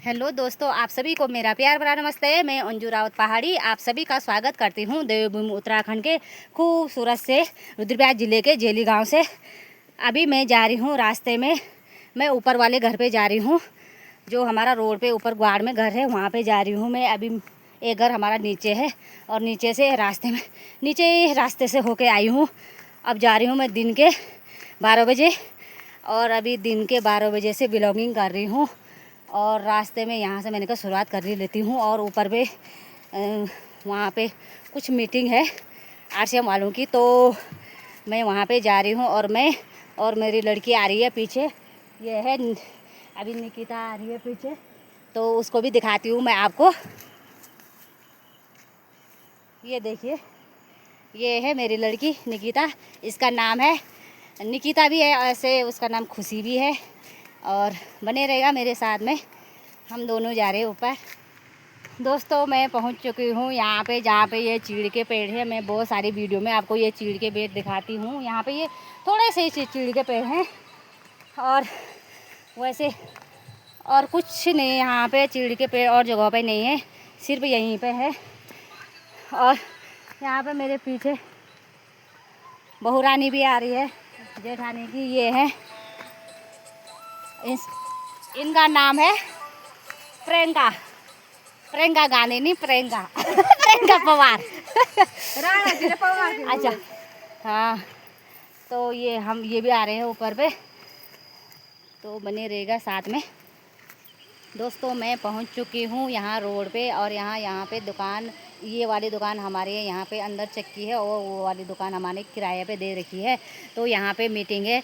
Hello दोस्तों, आप सभी को मेरा प्यार भरा नमस्ते। मैं अंजू रावत पहाड़ी आप सभी का स्वागत करती हूँ देवभूमि उत्तराखंड के खूबसूरत से रुद्रप्रयाग ज़िले के जेली गांव से। अभी मैं जा रही हूँ रास्ते में, मैं ऊपर वाले घर पे जा रही हूँ, जो हमारा रोड पे ऊपर ग्वाड़ में घर है वहाँ पे जा रही हूँ मैं। अभी एक घर हमारा नीचे है और नीचे से रास्ते से होके आई हूँ। अब जा रही हूँ मैं दिन के 12 बजे और अभी दिन के 12 बजे से ब्लॉगिंग कर रही हूँ और रास्ते में यहाँ से मैंने कहा शुरुआत कर लेती हूँ। और ऊपर पे वहाँ पे कुछ मीटिंग है आरसीएम वालों की, तो मैं वहाँ पे जा रही हूँ और मेरी लड़की आ रही है पीछे। ये है अभी निकिता आ रही है पीछे, तो उसको भी दिखाती हूँ मैं आपको। ये देखिए, ये है मेरी लड़की निकिता, इसका नाम है निकिता भी है, ऐसे उसका नाम खुशी भी है। और बने रहेगा मेरे साथ में, हम दोनों जा रहे हैं ऊपर। दोस्तों, मैं पहुंच चुकी हूँ यहाँ पे जहाँ पे ये चीड़ के पेड़ है। मैं बहुत सारी वीडियो में आपको ये चीड़ के पेड़ दिखाती हूँ। यहाँ पे ये थोड़े से चीड़ के पेड़ हैं और वैसे और कुछ नहीं, यहाँ पे चीड़ के पेड़ और जगह पे नहीं है, सिर्फ यहीं पे है। और यहाँ पे मेरे पीछे बहू रानी भी आ रही है, जेठानी की। ये है, इनका नाम है प्रियंका गांधी, नहीं प्रियंका प्रियंका पवार अच्छा हाँ, तो ये भी आ रहे हैं ऊपर पे, तो बने रहेगा साथ में। दोस्तों, मैं पहुंच चुकी हूँ यहाँ रोड पे और यहाँ पे दुकान, ये वाली दुकान हमारे यहाँ पे अंदर चक्की है और वो वाली दुकान हमारे किराए पे दे रखी है। तो यहाँ पे मीटिंग है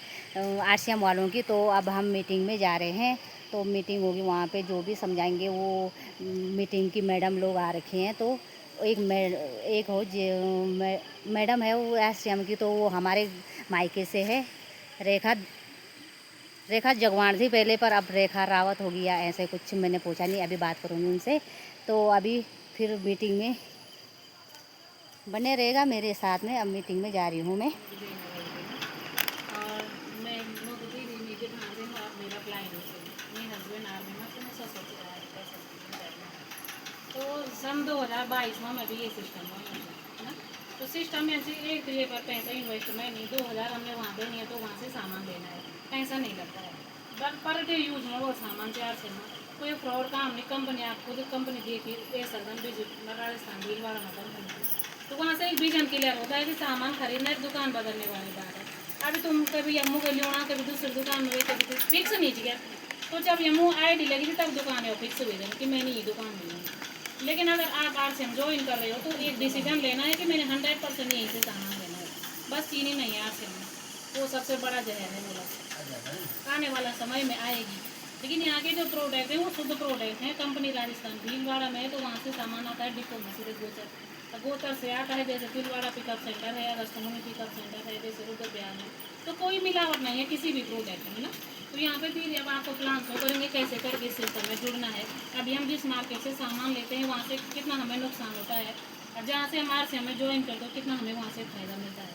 आरसीएम वालों की, तो अब हम मीटिंग में जा रहे हैं। तो मीटिंग होगी वहाँ पे, जो भी समझाएंगे वो मीटिंग की मैडम लोग आ रखे हैं। तो एक मैडम है वो आरसीएम की, तो वो हमारे मायके से है, रेखा जगवान थी पहले, पर अब रेखा रावत हो गया, ऐसे कुछ मैंने पूछा नहीं, अभी बात करूँगी उनसे। तो अभी फिर मीटिंग में बने रहेगा मेरे साथ में। अब मीटिंग में जा रही हूँ मैं। तो सन 2022 में मैं भी ये सिस्टम है ना, तो सिस्टम में ऐसे एक जगह पर पैसा इन्वेस्ट में नहीं, 2000 हमने वहाँ देनी है तो वहाँ से सामान लेना है, पैसा नहीं लगता है। बट पर डे यूज में वो सामान तैयार से ना कोई फ्रॉड काम नहीं। कंपनी, आप खुद कंपनी देखी राजस्थान भीलवाड़ा में कंपनी, तो वहाँ से एक विजन क्लियर होता है कि सामान खरीदना है, दुकान बदलने वाली बात है। अभी तुम कभी यमू के लियोना, कभी दूसरी दुकान में, कभी फिक्स नहीं किया, तो जब यमू ID लगी थी तब दुकान है फिक्स हुई थी कि मैंने ये दुकान ली है। लेकिन अगर आप आरसीएम ज्वाइन कर रहे हो तो एक डिसीजन लेना है कि मैंने 100% यहीं से सामान लेना है, बस चीनी नहीं है आरसीएम में, वो सबसे बड़ा जहर है मेरा, आने वाला समय में आएगी। लेकिन यहाँ के जो प्रोडक्ट हैं वो शुद्ध प्रोडक्ट हैं। कंपनी राजस्थान भीलवाड़ा में है, तो वहाँ से सामान आता है डिपो में सीधे गोचर से आता है, जैसे भीलवाड़ा पिकअप सेंटर है, अगस्तमुनि पिकअप सेंटर है, जैसे रुद्रप्रयाग में, तो कोई मिलावट नहीं है किसी भी प्रोडक्ट में ना। तो यहाँ पे फिर अब आपको प्लान शो करेंगे कैसे करके इस सिस्टम में जुड़ना है। अभी हम जिस मार्केट से सामान लेते हैं वहाँ से कितना हमें नुकसान होता है, और जहाँ से हम आरसीएम में ज्वाइन करते हो कितना हमें वहाँ से फ़ायदा मिलता है।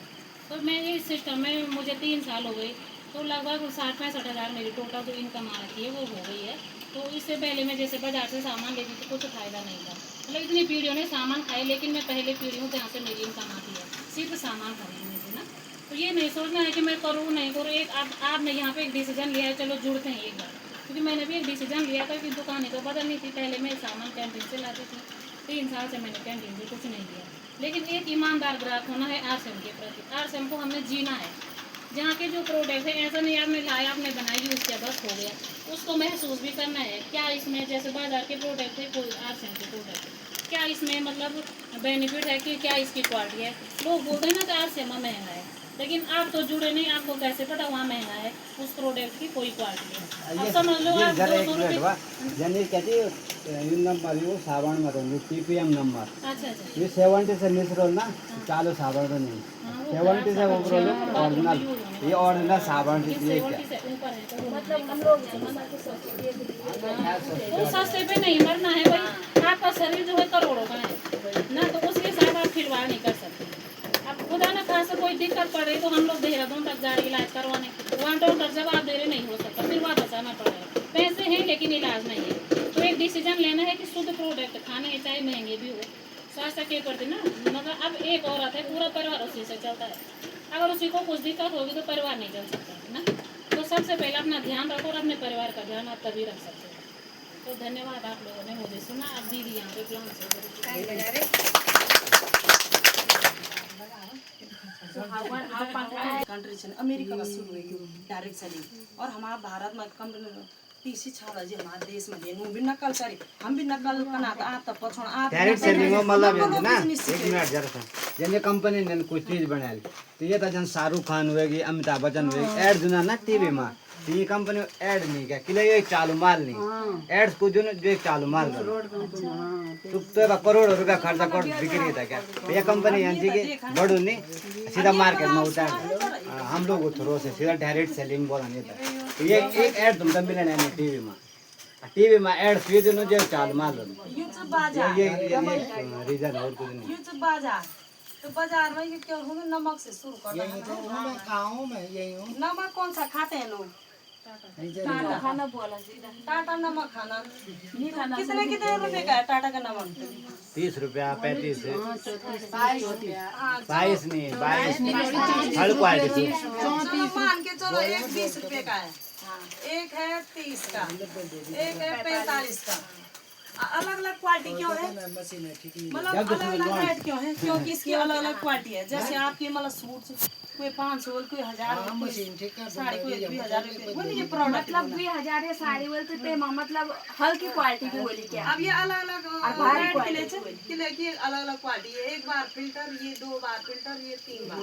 तो मैं इस सिस्टम में मुझे 3 साल हो गए, तो लगभग 60-65 हज़ार मेरी टोटल जो इनकम आ रखी है वो हो गई है। तो इससे पहले मैं जैसे बाजार से सामान लेती थी कुछ फ़ायदा नहीं था, मतलब इतनी पीढ़ियों ने सामान खाए, लेकिन मैं पहले पीढ़ी हूँ जहाँ से मेरी इनकम आती है सिर्फ सामान खरीदने से ना। तो ये नहीं सोचना है कि मैं करूँ नहीं करूँ, एक आपने यहाँ पे एक डिसीजन लिया है, चलो जुड़ते हैं एक बार। क्योंकि मैंने भी एक डिसीजन लिया था कि दुकानें तो बदलनी थी। पहले मैं सामान कैंटीन से लाती थी, 3 साल से मैंने कैंटीन से कुछ नहीं लिया। लेकिन एक ईमानदार ग्राहक होना है आरसीएम के प्रति, आरसीएम को हमने जीना है। जहाँ के जो प्रोडक्ट है, ऐसा नहीं आपने लाया, आपने बनाई, यूज़ किया, बस हो गया, उसको महसूस भी करना है। क्या इसमें जैसे बाजार के प्रोडक्ट है, कोई आरसीएम के प्रोडक्ट, क्या इसमें मतलब बेनिफिट है कि क्या इसकी क्वालिटी है। लोग बोलते हैं ना कि आरसीएम महंगा है, लेकिन आप तो जुड़े नहीं, आपको कैसे पता वहाँ महंगा है, उस प्रोडक्ट की कोई क्वालिटी है। अब समझ लो आप 200 रुपये नंबर यो साबण में TPM नंबर अच्छा ये 70 से मिसरोल ना चालू साबण तो नहीं 70 से ऊपर ओरिजिनल, ये ओरिजिनल साबण से ये क्या मतलब हम लोग तो सस्ते पे नहीं मरना है भाई। आपका शरीर जो है करोड़ों का है ना, तो उसके साथ आप खिलवाड़ नहीं कर सकते। अब खुदा ना खासा कोई दिक्कत पड़े तो हम लोग देहरादून तक जा रहे इलाज करवाने, वहाँ डॉक्टर जवाब दे रहे नहीं हो सकता, फिर वापस आना पड़ेगा। पैसे हैं लेकिन इलाज नहीं है। तो एक शुद्ध प्रोडक्ट खाने चाहे महंगे भी हो, स्वास्थ्य के प्रति ना, मतलब अब एक औरत है, पूरा परिवार उसी से चलता है। अगर उसी को कुछ दिक्कत होगी तो परिवार नहीं चल सकता है ना। तो सबसे पहले अपना ध्यान रखो और अपने परिवार का ध्यान आप तभी रख सकते हो। तो धन्यवाद आप लोगों ने मुझे सुना। अब दीदी यहाँ पे प्लान से कंट्री छ अमेरिका में शुरू हुई डायरेक्ट सेलिंग, और हमारा भारत में कंपनी तीसी छ जी हमारे देश में लेनु भी नकल करी, हम भी नकल करना तो आप तब पछोड़ आप डायरेक्ट सेलिंग में मतलब ये ना, एक मिनट जरा सा, जन ये कंपनी ने कोई चीज बनाई तो ये तो जन शाहरुख खान हुएगी, अमिताभ बच्चन हुएगी, ऐड जुना ना टीवी में, तो ये कंपनी ऐड नहीं क्या किले ये चालू माल नहीं, एड्स को जो एक चालू माल तो करोड़ों रुपया खर्चा कर बिक्री था क्या, तो ये कंपनी यांची की बड़ू नहीं सीधा मार्केट में उतार, हम लोग थ्रो से सीधा डायरेक्ट सेलिंग बोला नहीं था। तो ये एक ऐड तुम तब मिलने नहीं टीवी में ऐड फिर जो जो चालू माल यूट्यूब बाजार ये रीजन और कुछ नहीं। यूट्यूब बाजार तो बाजार में ये क्या होगा, नमक से शुरू करना है। गाँव में यही हूँ। नमक कौन सा खाते हैं लोग? टाटा खाना बोला टाटा नमक खाना कितने कितने रुपए का है टाटा का नमक? 30 रुपया 35 22 नहीं 22 थर्ड क्वालिटी चलो मान के चलो एक 20 रुपए का है, एक है 30 का, एक है 45 का। अलग अलग क्वालिटी क्यों है? मतलब अलग अलग रेट क्यों है? क्योंकि इसकी अलग अलग क्वालिटी है। जैसे आपके मतलब सूट कोई 500 कोई 1000 साड़ी कोई 2000 रुपए बोली ये प्रोडक्ट मतलब 2000 या साड़ी बोलते थे मतलब हल्की क्वालिटी की बोली क्या। अब ये अलग अलग रेट किले की अलग अलग क्वालिटी है। एक बार फिल्टर, ये 2 बार फिल्टर, ये 3 बार।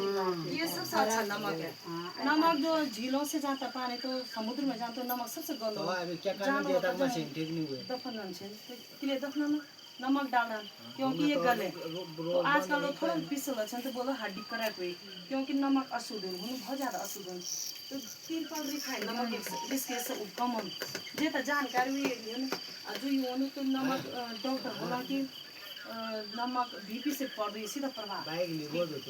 ये सबसे अच्छा नमक है। नमक जो झीलों से जाता पानी तो समुद्र में जाता नमक सबसे गंदा दफन किले दफन नमक डालना क्योंकि ये गले तो आजकल लोग थोड़ा पिसल तो बोलो हड्डी करा कोई, क्योंकि नमक अशुद्ध है बहुत ज़्यादा अशुद्ध है। तो 3 पाउंड रिफाइंड नमक इसके से कम जे तो जानकारी हुई है ना जो ये तो नमक डॉक्टर बोला कि नमक बीपी से पड़ रही सीधा प्रभाव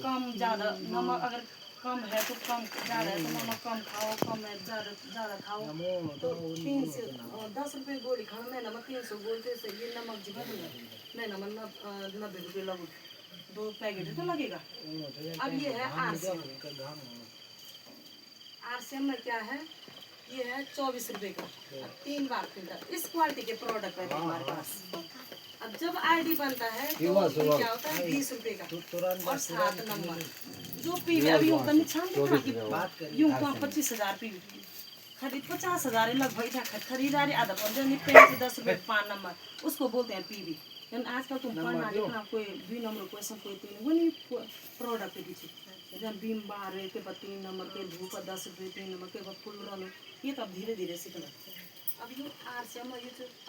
कम ज़्यादा नमक अगर कम है तो कम, ज़्यादा है तो नमक कम खाओ, कम है ज़्यादा खाओ। तो 3 से 10 रुपये गोली खाओ, मैं नमक 300 बोलते से ये नमक जीवन मैं नमक 90 रुपये लगू 2 पैकेट तो लगेगा। अब ये है आरसीएम में क्या है, ये है 24 रुपये का, 3 बार फिल्टर। इस क्वालिटी के प्रोडक्ट है हमारे पास। अब जब आईडी बनता है तो क्या होता है 20 रुपये का और 7 नंबर जो पीवी अभी यूँ करनी छान यूँ का 25,000 पीवी खरीद 50,000 लगभग खरीदारी आधा 10 रुपये 5 नंबर उसको बोलते हैं पीवी। आजकल तुम पढ़ना देखना कोई 2 नंबर क्वेश्चन कोई 3 वो नहीं प्रोडक्ट के पीछे जब बीम बाहर के 3 नंबर के धूप 10 रुपये 3 नंबर के फुल रन ये तब धीरे धीरे सीखना। अब ये आरसीएम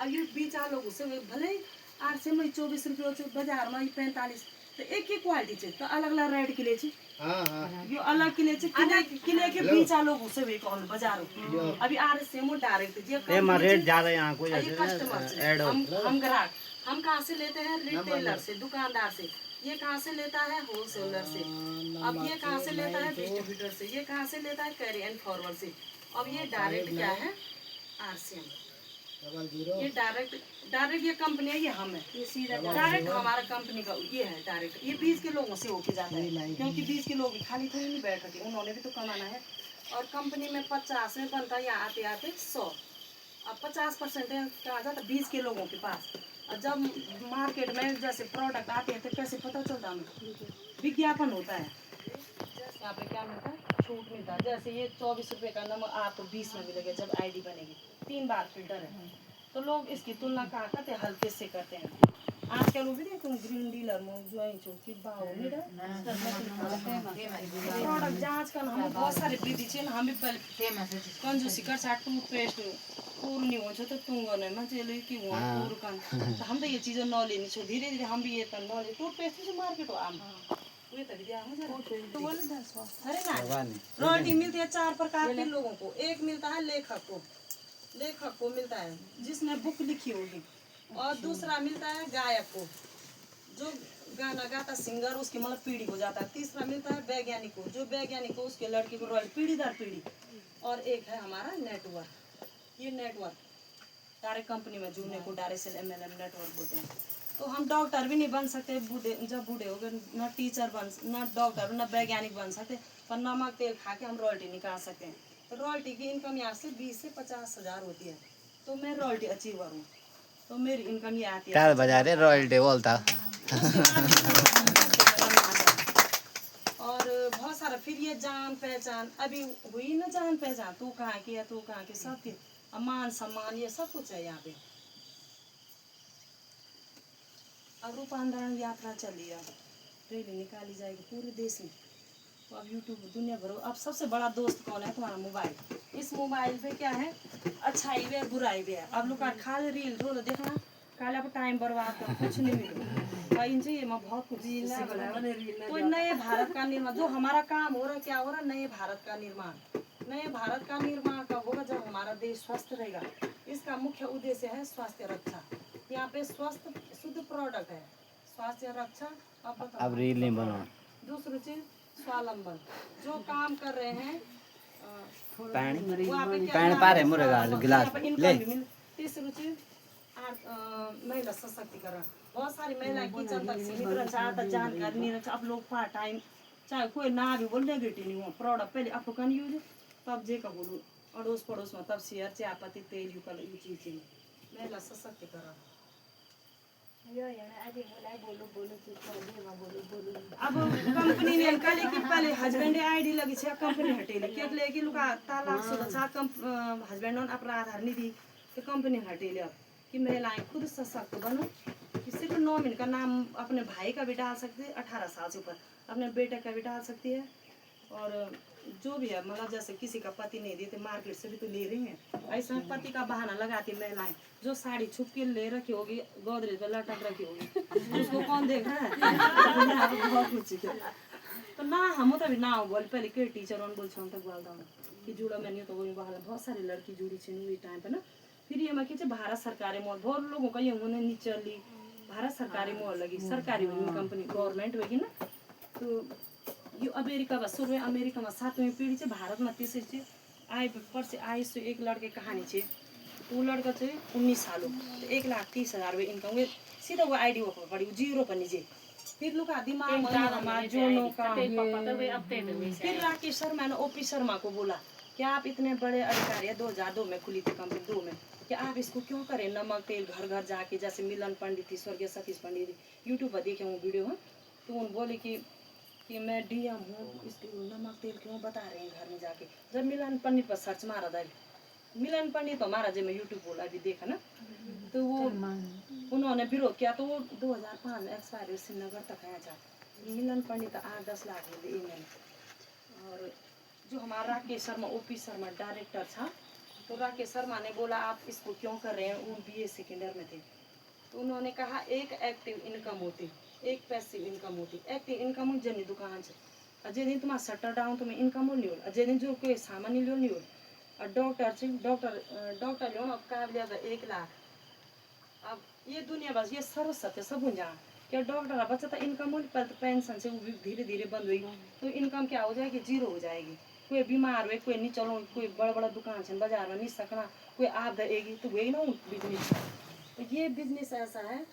अब ये बीचा लोग उससे भले आरसीएम में 24 रुपये बाजार में 45 तो एक ही क्वालिटी है तो अलग अलग रेट के लिए यो अलग के लिए किले के बीचा लोग उससे भी कौन बाजार अभी आरसीएम डायरेक्ट ये मां रेट ज्यादा यहां कोई कस्टमर हम ग्राहक हम कहाँ से लेते हैं? रिटेलर से, दुकानदार से। ये कहाँ से लेता है? होलसेलर से। अब ये कहाँ से लेता है? डिस्ट्रीब्यूटर से। ये कहाँ से लेता है? कैरी एंड फॉरवर्ड से। अब ये डायरेक्ट क्या है? आरसीएम। ये डायरेक्ट ये कंपनी है, ये हम है, ये सीधा डायरेक्ट हमारा कंपनी का ये है डायरेक्ट। ये 20 के लोगों से होके जाता है क्योंकि 20 के लोग खाली थोड़ी नहीं बैठ सकते, उन्होंने भी तो कमाना है। और कंपनी में 50 में बनता है, यहाँ आते आते 100। अब 50% कहा जाता 20 के लोगों के पास। और जब मार्केट में जैसे प्रोडक्ट आते हैं तो कैसे पता चलता है? विज्ञापन होता है। यहाँ पे क्या मिलता है? छूट मिलता है। जैसे ये 24 रुपये का नमक आपको 20 में मिलेगा जब आईडी बनेगी। 3 बार फिल्टर है तो लोग इसकी तुलना कहाँ करते हैं? हल्के से करते हैं। आजकल वो भी देखो ग्रीन डीलर में जो चौकी भाव प्रोडक्ट जाँच कर हम बहुत सारे वृद्धि छे हम भी कंजूसी कर सा टूथपेस्ट पूर नहीं हो तो तुंगो नहीं मजे कि वो पूर कन तो हम तो ये चीज़ न लेनी छो धीरे धीरे हम भी ये तन न ले टूथपेस्ट से मार्केट हो आम वे तभी दिया हो जाए तो बोल अरे ना रोटी मिलती है 4 प्रकार के लोगों को। एक मिलता है लेखक को मिलता है जिसने बुक लिखी होगी, और दूसरा मिलता है गायक को जो गाना गाता सिंगर उसकी मतलब पीढ़ी हो जाता है। तीसरा मिलता है वैज्ञानिक को जो वैज्ञानिक को उसके लड़के को रॉयल पीढ़ी दर पीढ़ी। और एक है हमारा नेटवर्क। ये नेटवर्क डायरेक्ट कंपनी में जुड़ने को डायरेक्ट सेल MLM नेटवर्क बोलते हैं। तो हम डॉक्टर भी नहीं बन सकते बूढ़े, जब बूढ़े हो गए न टीचर बन, न डॉक्टर, न वैज्ञानिक बन सकते, पर नमक तेल खा के हम रॉयल्टी निकाल सकते हैं। तो रॉयल्टी की इनकम यहाँ से 20 से 50 हज़ार होती है। तो मैं रॉयल्टी अचीवर हूँ, तो मेरी इनकम ये आती है। काल बजा रहे रॉयल्टी बोलता। और बहुत सारा फिर ये जान पहचान अभी हुई ना, जान पहचान, तू कहाँ की है, तू कहाँ की, सब की मान सम्मान ये सब कुछ है यहाँ पे। अब रूपांतरण यात्रा चली, अब रैली निकाली जाएगी पूरे देश में। तो अब यूट्यूब दुनिया भर, अब सबसे बड़ा दोस्त कौन है? तुम्हारा मोबाइल। इस मोबाइल पे क्या है, अच्छाई भी है बुराई भी है। अब लोग खाली रील रोल देखना, खाली अब टाइम बर्बाद कर, कुछ नहीं मिलेगा। इनसे ये मैं बहुत कुछ तो नए भारत का निर्माण, जो हमारा काम हो रहा है, क्या हो रहा है, नए भारत का निर्माण। नए भारत का निर्माण कब होगा? जब हमारा देश स्वस्थ रहेगा। इसका मुख्य उद्देश्य है स्वास्थ्य रक्षा। यहाँ पे स्वस्थ शुद्ध प्रोडक्ट है, स्वास्थ्य रक्षा। अब बताओ, अब रील नहीं बना। दूसरी चीज स्वावलंबन, जो काम कर रहे हैं पैन पा रहे मुर्गा गिलास ले। तीसरी चीज महिला सशक्तिकरण। बहुत सारी महिलाएं किचन तक सीमित रहता, जानकारी नहीं रहता। अब लोग पार्ट टाइम, चाहे कोई ना भी बोल नेगेटिव नहीं हो, प्रोडक्ट पहले आप लोग यूज तब जे का बोलूँ अड़ोस पड़ोस में, तब शेयर चाय पत्ती तेल यू कल यू चीज महिला सशक्तिकरण। अब कंपनी ने कल कि पहले हस्बैंड आईडी लगी छे, कंपनी हटेली के ले कि लुका तालाक सुरक्षा हस्बैंड अपराध हरनी थी, तो कंपनी हटेली। अब कि महिलाएं खुद सशक्त बनो, कि सिर्फ नॉमिन का नाम अपने भाई का भी डाल सकती है, 18 साल से ऊपर अपने बेटे का भी डाल सकती है। और जो भी है, मतलब जैसे किसी का पति नहीं देते, मार्केट से भी तो ले रही हैं, ऐसा पति का बहाना लगाती महिलाएं। जो साड़ी छुप के ले रखी होगी, गोदरेज पे लटक रखी होगी, उसको कौन देख रहा है? बहुत कुछ है। तो ना हम तो भी ना बोल पहले के टीचर ऑन बोल तक बोलता हूँ कि जुड़ा मैंने तो वही बहाना बहुत सारी लड़की जुड़ी थी टाइम पे ना। फिर ये मैं कि भारत सरकारी मॉल बहुत लोगों का ये उन्होंने नीचे भारत सरकारी मॉल लगी, सरकारी कंपनी गवर्नमेंट होगी ना। तो यो अमेरिका बस शुरू अमेरिका में 7वीं पीढ़ी से भारत में 3 आए पर से आए से एक लड़के कहानी छे। वो लड़का चाहिँ 19 साल हो, 1,30,000 रुपये इनकम हुए सीधा वो आईडी वो पड़ी जीरो पर नीचे। फिर लोग दिमाग में जोड़ों का। फिर राकेश शर्मा ने OP शर्मा को बोला कि आप इतने बड़े अधिकारी है, 2002 में खुली थी कंपनी, 2 में, कि आप इसको क्यों करें? नमक तेल घर घर जाके, जैसे मिलन पंडित थी, स्वर्गीय सतीश पंडित, यूट्यूब पर देखे हूँ वीडियो। तो उन्होंने बोले कि मैं DM हूँ, इसके नमक तेल क्यों बता रहे हैं घर में जाके? जब मिलन पंडित पर सर्च मारा था, मिलन पंडित हमारा जब मैं यूट्यूब बोला अभी देखा ना, तो वो उन्होंने विरोध किया। तो वो 2005 में एक्सपायर श्रीनगर तक आया था। मिलन पंडित 8-10 लाख में ईमेल। और जो हमारा राकेश शर्मा OP शर्मा डायरेक्टर था, तो राकेश शर्मा ने बोला आप इसको क्यों कर रहे हैं? वो BA सेकेंड ईयर में थे। तो उन्होंने कहा एक एक्टिव इनकम होती, एक पैसिव इनकम होती। एक्टिव इनकम जनी दुकान से अजय दिन तुम्हारा शटर डाउन तुम्हें इनकम नहीं हो, अजय दिन जो कोई सामान नहीं हो। और डॉक्टर लो अब का 1 लाख। अब ये दुनिया बस ये सर्व सत्य सब जहाँ क्या डॉक्टर बच्चा था इनकम हो, पर पेंशन से वो भी धीरे धीरे बंद हुई, तो इनकम क्या हो जाएगी? जीरो हो जाएगी। कोई बीमार हुए, कोई नहीं चलो, कोई बड़ा बड़ा दुकान से बाजार में नहीं सकना, कोई आप देगी तो वही ना बिजनेस। तो ये बिजनेस ऐसा है,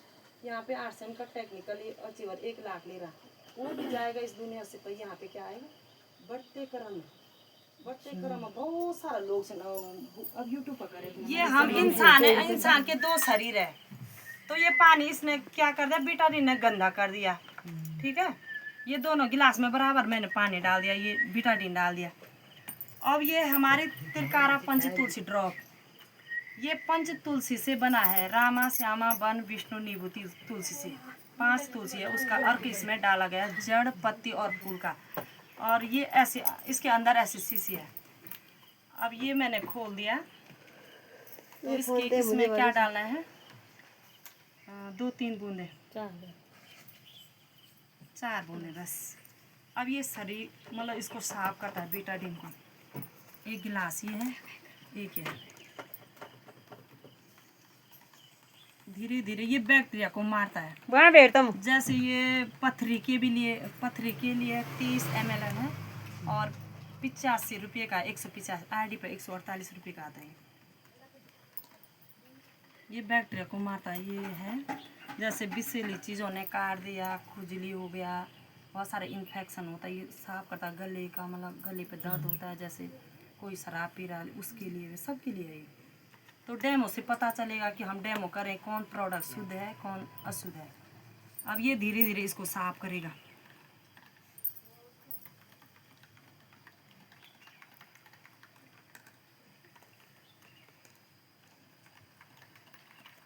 यहाँ पे आर्सन का टेक्निकली अचीवर 1 लाख ले रहा, वो भी जाएगा इस दुनिया से। पर यहाँ पे क्या आएगा? बढ़ते क्रम में बहुत सारा लोग से अब यूट्यूब पर करें। ये हम इंसान है, इंसान के 2 शरीर है। तो ये पानी इसने क्या कर दिया? बिटाडीन ने गंदा कर दिया, ठीक है। ये दोनों गिलास में बराबर मैंने पानी डाल दिया, ये बिटाडीन डाल दिया। अब ये हमारे तिलकारा पंच तुलसी ड्रॉप, ये पंच तुलसी से बना है, रामा श्यामा वन विष्णु नींबू तुलसी से 5 तुलसी है, उसका अर्क इसमें डाला गया, जड़ पत्ती और फूल का। और ये ऐसे इसके अंदर ऐसी शीशी है। अब ये मैंने खोल दिया, तो इसमें क्या डालना है? 2-3 बूंदे, 4 बूंदे बस। अब ये शरीर मतलब इसको साफ करता है बीटाडीन को। एक गिलास ये है, एक है। धीरे धीरे ये बैक्टीरिया को मारता है। वहाँ बैठता हूँ। जैसे ये पथरी के लिए 30 ml है और 85 रुपये का 150 आईडी पर 148 रुपये का आता है। ये बैक्टीरिया को मारता है। ये है जैसे विषैली चीज़ों ने काट दिया, खुजली हो गया, बहुत सारे इन्फेक्शन होता है। ये साफ करता है गले का, मतलब गले पे दर्द होता है, जैसे कोई शराब पी रहा है उसके लिए, सबके लिए है। तो डेमो से पता चलेगा कि हम डेमो करें कौन प्रोडक्ट शुद्ध है कौन अशुद्ध है। अब ये धीरे धीरे इसको साफ करेगा।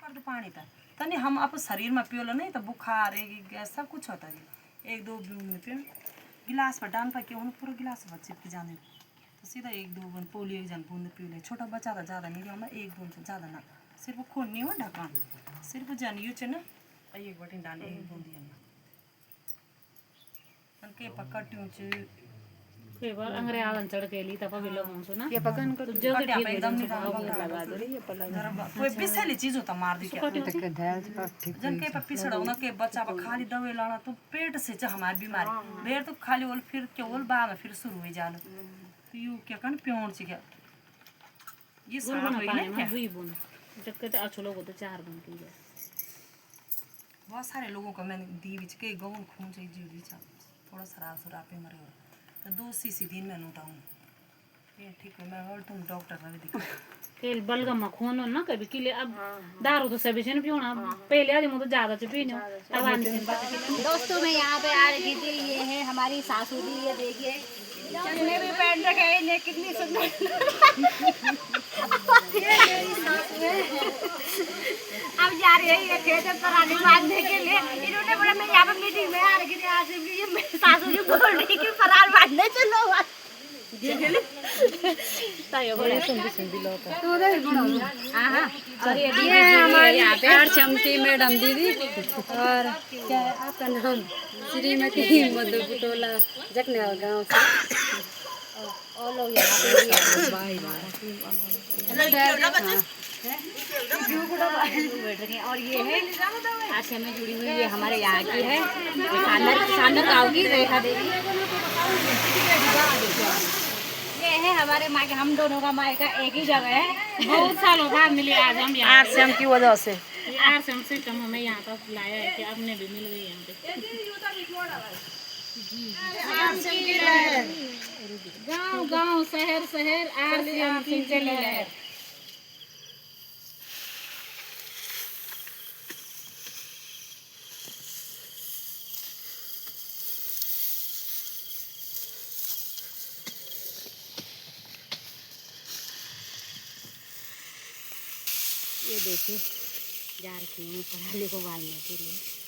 कर दो पानी था तनी हम आप शरीर में पियोलो नहीं तो बुखार है गैस सब कुछ होता है। एक दो बूंद पियो गिलास पर डाल पाके उन्हें पूरा गिलास पर चिपक जाने तो सीधा एक दो बूंद पोलियो एक जन बूंद पी ले। छोटा बच्चा था ज़्यादा नहीं हमें एक बूंद से ज़्यादा ना, सिर्फ खून नहीं हो ढक्कन सिर्फ जन यू चे ना एक बटिन डाल एक बूंद के पकड़ती चे कई बार अंग्रेजन चढ़ के ली तब भी लोगों से ना ये पकन को तो जगह कटिया ठीक पे है एकदम जन नहीं डाल लगा दो ये पलंग कोई विषैली चीज होता मार दी क्या के धैल से ठीक जन के पे पिछड़ा के बच्चा पर खाली दवाई लाना तो पेट से च हमारी बीमारी देर तो खाली ओल फिर के ओल बा में फिर शुरू हो जालो तो यू क्या कन प्योर ची क्या ये साफ गुनगुना होई पानी ना में क्या 2 बूंद जब कहते अच्छे लोग होते 4 बूंद पी जाए। बहुत सारे लोगों को मैंने दी बिच के गौन खून से जीव दी थोड़ा शराब शराब पे मरे हो तो 2 सीसी दिन में नोटाऊं ये ठीक है। मैं और तुम डॉक्टर का भी दिखा तेल बलगम खून ना कभी किले अब दारू तो सभी से पीना पहले आदमी तो ज्यादा से पीने अब आने से दोस्तों मैं यहाँ पे आ रही थी। ये है हमारी सासू जी, ये देखिए चश्मे भी पहन रखे हैं, ये कितनी सुंदर ये मेरी सासू है। अब जा रही है ये खेत में पराली बांधने के लिए। इन्होंने बोला मैं यहाँ पे मीटिंग में आ रही थी आज भी, ये मेरी सासू जी बोल रही कि पराल बांधने चलो। और ये हमारी चमती मैडम दीदी और क्या है आपका नाम? श्रीमती मधु बुटोला जकनेवाल गाँव से। और लोग यहाँ पे भी बैठ रखे हैं। और ये है आज से हमें जुड़ी हुई, ये हमारे यहाँ की है सांदर गाँव की रेखा देवी। ये है हमारे माँ के, हम दोनों का माँ का एक ही जगह है। बहुत सालों बाद मिले आज हम यहाँ आरसीएम की वजह से आरसीएम सिस्टम हमें यहाँ तक लाया है कि अपने भी मिल गई यहाँ पे। गांव गांव शहर शहर आरसीएम की चली लहर। ये देखिए जा रखी हूँ पराली को बांधने के लिए।